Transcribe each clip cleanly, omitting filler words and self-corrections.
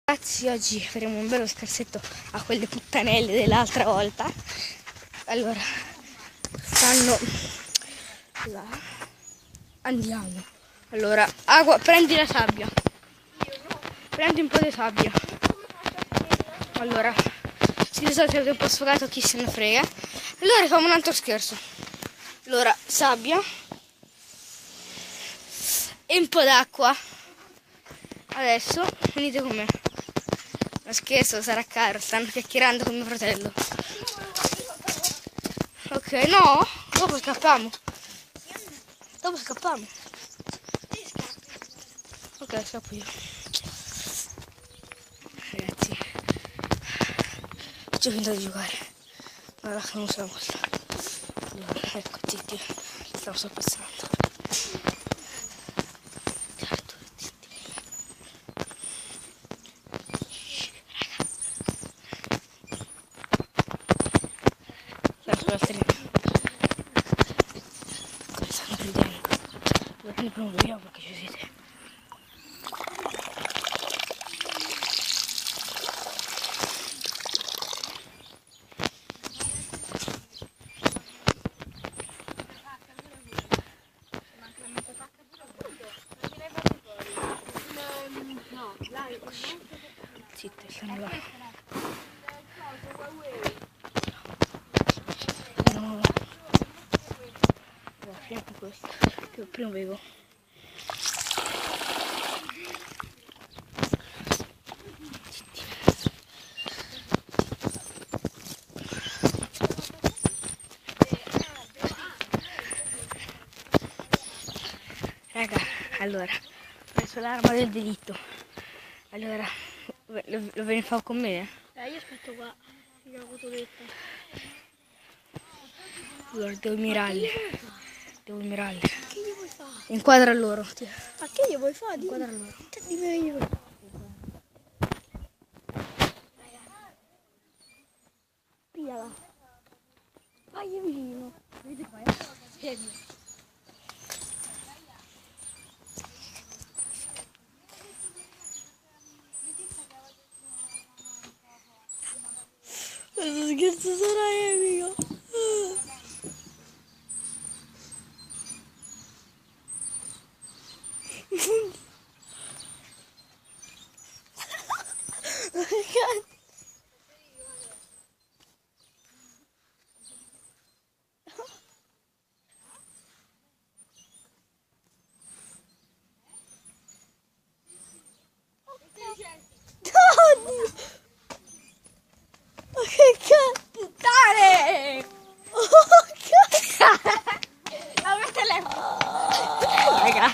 Ragazzi, oggi faremo un bello scherzetto a quelle puttanelle dell'altra volta. Allora, stanno là. Andiamo. Allora, acqua, prendi la sabbia. Prendi un po' di sabbia. Allora, se di solito è un po' sfogato, chi se ne frega. Allora facciamo un altro scherzo. Allora, sabbia e un po' d'acqua. Adesso venite con me. Lo scherzo sarà caro, stanno chiacchierando con mio fratello. Ok, no, dopo scappiamo. Dopo scappiamo. Ok, scappo io. Ragazzi, faccio finta di giocare. Guarda che non sono molto. Allora, ecco, zitti, stiamo sorpassando. Stanno ridendo. Ora ne proviamo perché ci siete. Zitte, stanno là. No. Allora, finiamo con questo. Che prima bevo. Zitti. Raga, allora, ho preso l'arma del delitto. Allora, lo ve ne fa con me? Io aspetto qua, io ho avuto detto. Allora, devo mirarli. Devo mirarli. Che gli vuoi fare? Inquadra loro. Ma che gli vuoi fare? Inquadra loro. Dimmi io. Pigliala. Vai vicino. Vedi qua, Fermi. Questo scherzo sarà epico. Ma che cazzo? Puttane! Oh, cazzo! No, il telefono! Raga,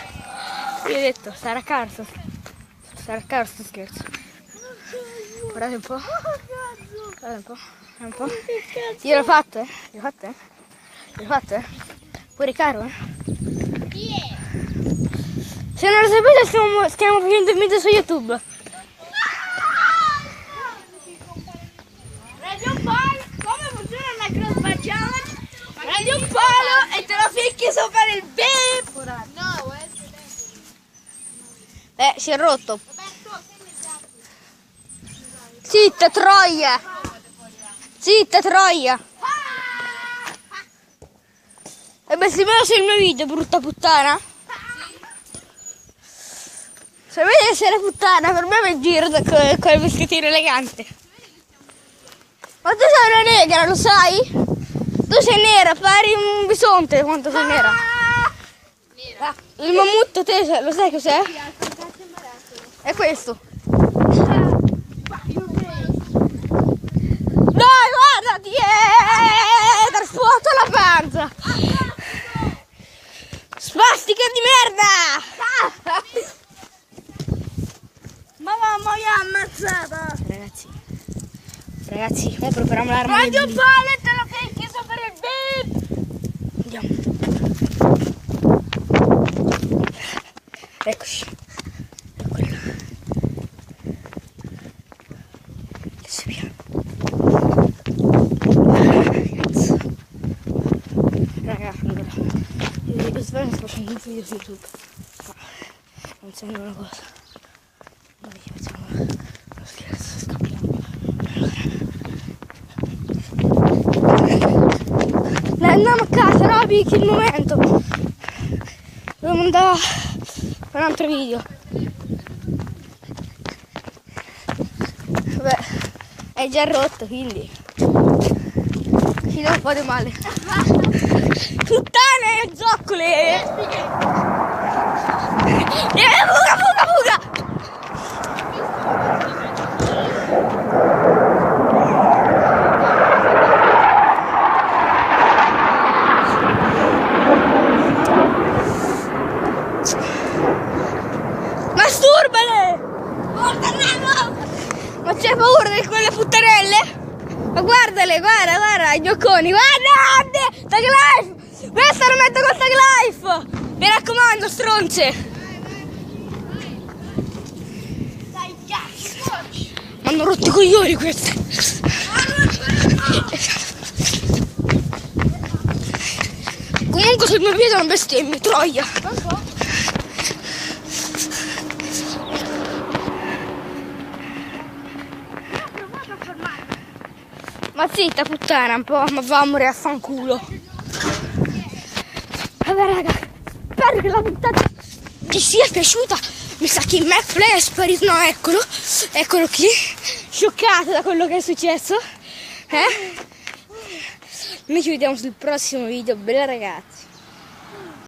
io ho detto, sarà caro sto scherzo. Guardate un po'. Guardate un po'. Un po'. Io l'ho fatto, eh? L'ho fatto, eh? L'ho fatto, eh? Pure caro, eh? Se non lo sapete stiamo facendo un video su YouTube. Prendi un palo, come funziona la crossbar challenge? Prendi un palo e te lo ficchi sopra il beep. No, Si è rotto. Zitta, troia! Zitta, troia! E beh, se me sul mio video, brutta puttana. Sapete essere puttana, per me mi giro con il vestitino elegante. Ma tu sei una negra, lo sai? Tu sei nera, pari un bisonte quanto sei nera. Il mammutto, te lo sai cos'è? È questo. Dai, guardati! Ti spuoto la panza! Spastica di merda! Mamma mi ha ammazzata. Ragazzi, ora prepariamo l'arma. Prendi un palo e te lo ficchi sopra il beep. Andiamo. Eccoci. Eccoli là. Adesso via. Cazzo. Raga, allora. Io sto facendo un video su YouTube. Non sembra una cosa. Dai, facciamo picchi il momento. Devo andare a fare un altro video. Vabbè, è già rotto, quindi ci devo fare male. Puttane, zoccole! Fuga, fuga, fuga! Masturbale! Ma c'è paura di quelle puttanelle? Ma guardale, guarda, guarda, i giocconi, guarda! Tag Life! Questa lo metto con Tag Life! Mi raccomando, stronze! Dai, cazzo! Mi hanno rotto i coglioni queste! Comunque sul mio piede non bestemmi, troia! Ma zitta puttana un po', ma va a morire a fanculo. Vabbè raga, spero che la puntata ti sia piaciuta. Mi sa che Mac Play è sparito, no eccolo, eccolo qui, scioccata da quello che è successo. Noi ci vediamo sul prossimo video, bella ragazzi.